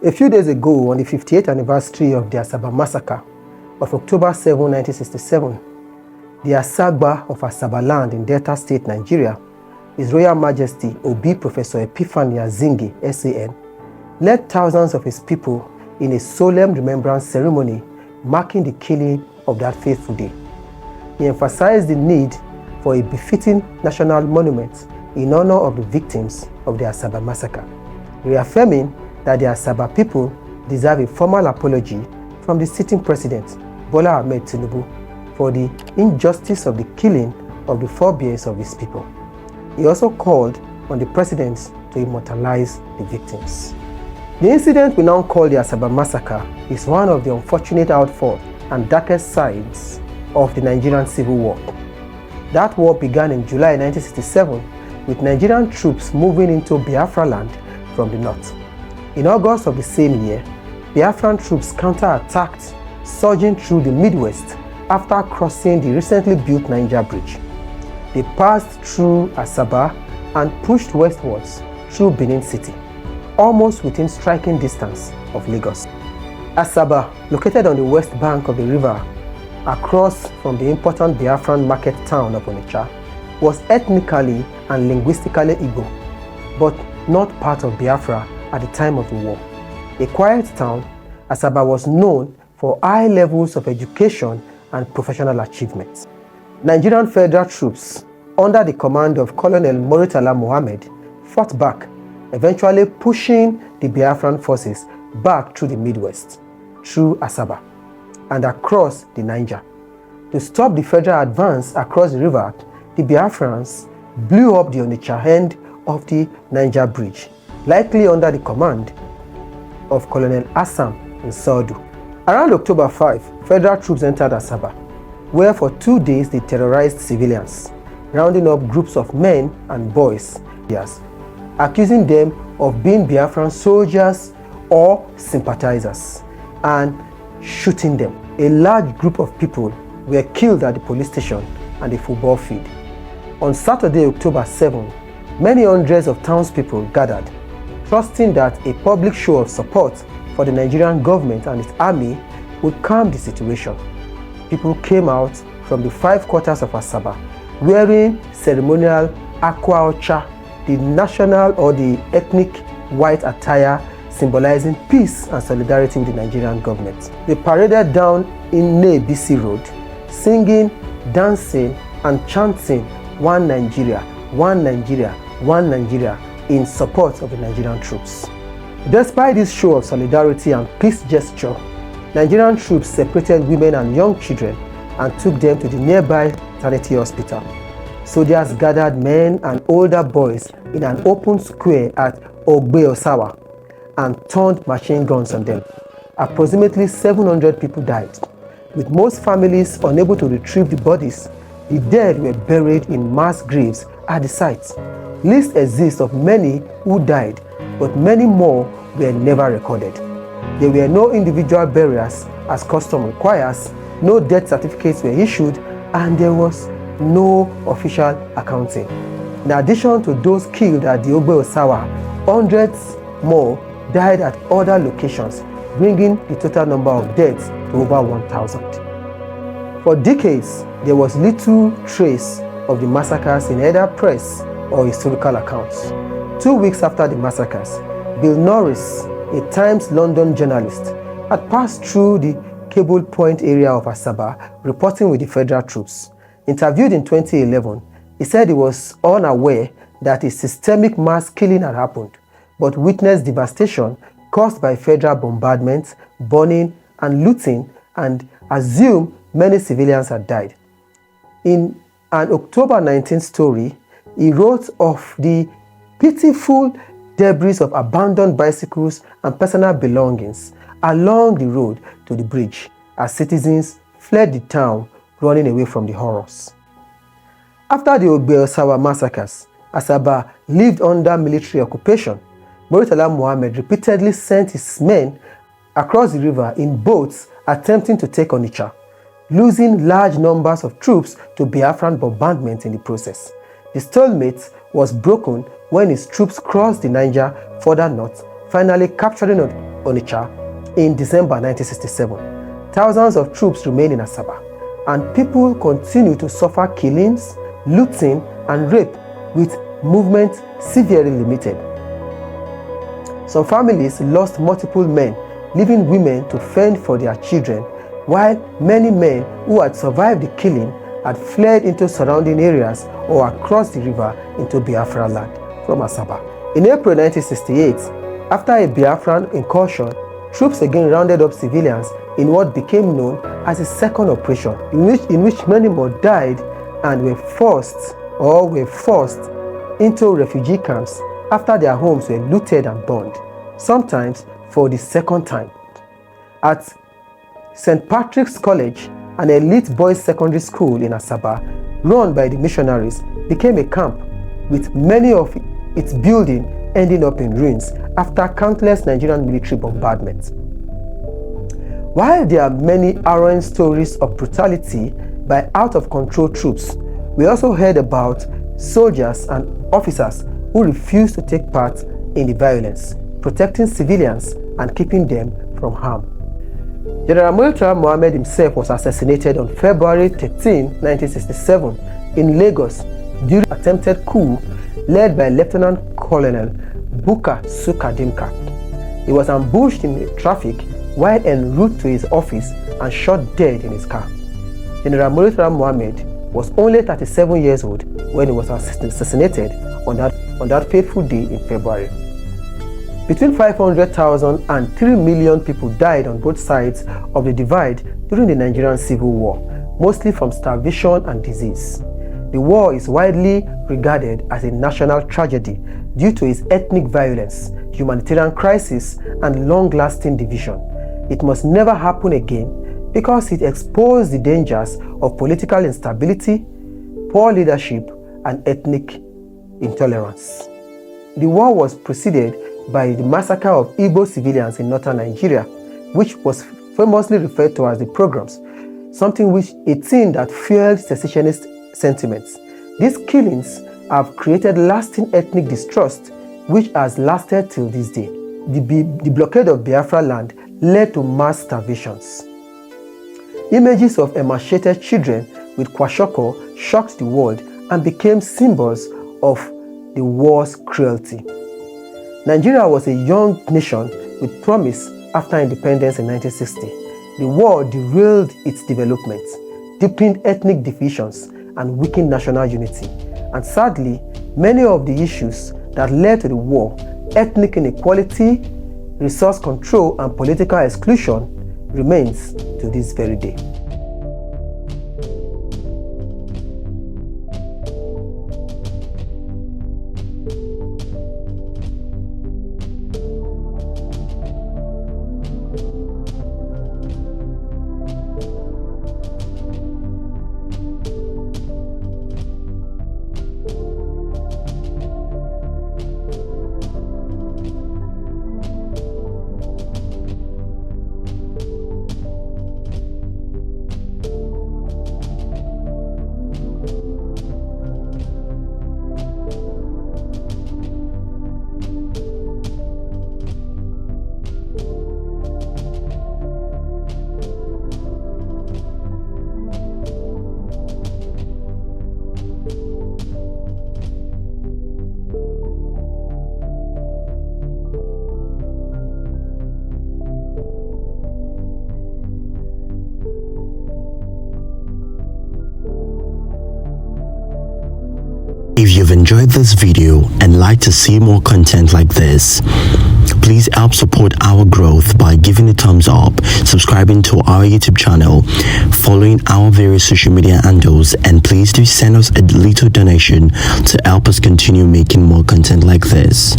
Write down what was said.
A few days ago, on the 58th anniversary of the Asaba Massacre of October 7, 1967, the Asaba of Asaba land in Delta State, Nigeria, His Royal Majesty Obi Professor Epiphany Azinge, SAN, led thousands of his people in a solemn remembrance ceremony marking the killing of that fateful day. He emphasized the need for a befitting national monument in honor of the victims of the Asaba Massacre, reaffirming that the Asaba people deserve a formal apology from the sitting president, Bola Ahmed Tinubu, for the injustice of the killing of the forebears of his people. He also called on the president to immortalize the victims. The incident we now call the Asaba Massacre is one of the unfortunate outfalls and darkest sides of the Nigerian Civil War. That war began in July 1967 with Nigerian troops moving into Biafra land from the north. In August of the same year, Biafran troops counter-attacked, surging through the Midwest after crossing the recently built Niger Bridge. They passed through Asaba and pushed westwards through Benin City, almost within striking distance of Lagos. Asaba, located on the west bank of the river, across from the important Biafran market town of Onitsha, was ethnically and linguistically Igbo, but not part of Biafra at the time of the war. A quiet town, Asaba was known for high levels of education and professional achievements. Nigerian federal troops, under the command of Colonel Muritala Mohammed, fought back, eventually pushing the Biafran forces back through the Midwest, through Asaba, and across the Niger. To stop the federal advance across the river, the Biafrans blew up the Onitsha end of the Niger Bridge, likely under the command of Colonel Assam Nsaudu. Around October 5, federal troops entered Asaba, where for 2 days they terrorized civilians, rounding up groups of men and boys, accusing them of being Biafran soldiers or sympathizers, and shooting them. A large group of people were killed at the police station and the football field. On Saturday, October 7, many hundreds of townspeople gathered, trusting that a public show of support for the Nigerian government and its army would calm the situation. People came out from the 5 quarters of Asaba wearing ceremonial akwa-ocha, the national or the ethnic white attire symbolizing peace and solidarity with the Nigerian government. They paraded down in Nnebisi Road, singing, dancing, and chanting, "One Nigeria, one Nigeria, one Nigeria," in support of the Nigerian troops. Despite this show of solidarity and peace gesture, Nigerian troops separated women and young children and took them to the nearby Maternity Hospital. Soldiers gathered men and older boys in an open square at Ogbe-Osawa and turned machine guns on them. Approximately 700 people died. With most families unable to retrieve the bodies, the dead were buried in mass graves at the site. Lists exist of many who died, but many more were never recorded. There were no individual burials as custom requires, no death certificates were issued, and there was no official accounting. In addition to those killed at the Ogbe-Osawa, hundreds more died at other locations, bringing the total number of deaths to over 1,000. For decades, there was little trace of the massacres in either press or historical accounts. 2 weeks after the massacres, Bill Norris, a Times London journalist, had passed through the Cable Point area of Asaba, reporting with the federal troops. Interviewed in 2011, he said he was unaware that a systemic mass killing had happened, but witnessed devastation caused by federal bombardment, burning, and looting, and assumed many civilians had died. In an October 19 story, he wrote of the pitiful debris of abandoned bicycles and personal belongings along the road to the bridge as citizens fled the town, running away from the horrors. After the Ogbe-Osawa massacres, Asaba lived under military occupation. Muritala Mohammed repeatedly sent his men across the river in boats attempting to take Onitsha, losing large numbers of troops to Biafran bombardment in the process. The stalemate was broken when his troops crossed the Niger further north, finally capturing Onitsha in December 1967. Thousands of troops remained in Asaba, and people continue to suffer killings, looting, and rape, with movement severely limited. Some families lost multiple men, leaving women to fend for their children, while many men who had survived the killing had fled into surrounding areas or across the river into Biafra land from Asaba. In April 1968, after a Biafran incursion, troops again rounded up civilians in what became known as the second operation, in which many more died and were forced into refugee camps after their homes were looted and burned, sometimes for the second time. At St. Patrick's College, an elite boys' secondary school in Asaba, run by the missionaries, became a camp, with many of its buildings ending up in ruins after countless Nigerian military bombardments. While there are many harrowing stories of brutality by out-of-control troops, we also heard about soldiers and officers who refused to take part in the violence, protecting civilians and keeping them from harm. General Murtala Mohammed himself was assassinated on February 13, 1967 in Lagos during an attempted coup led by Lieutenant Colonel Buka Sukadimka. He was ambushed in traffic while en route to his office and shot dead in his car. General Murtala Mohammed was only 37 years old when he was assassinated on that fateful day in February. Between 500,000 and 3 million people died on both sides of the divide during the Nigerian Civil War, mostly from starvation and disease. The war is widely regarded as a national tragedy due to its ethnic violence, humanitarian crisis, and long-lasting division. It must never happen again because it exposed the dangers of political instability, poor leadership, and ethnic intolerance. The war was preceded by the massacre of Igbo civilians in northern Nigeria, which was famously referred to as the pogroms, a thing that fueled secessionist sentiments. These killings have created lasting ethnic distrust, which has lasted till this day. The blockade of Biafra land led to mass starvations. Images of emaciated children with kwashiorkor shocked the world and became symbols of the war's cruelty. Nigeria was a young nation with promise after independence in 1960. The war derailed its development, deepened ethnic divisions, and weakened national unity. And sadly, many of the issues that led to the war, ethnic inequality, resource control, and political exclusion, remains to this very day. If you've enjoyed this video and like to see more content like this, please help support our growth by giving a thumbs up, subscribing to our YouTube channel, following our various social media handles, and please do send us a little donation to help us continue making more content like this.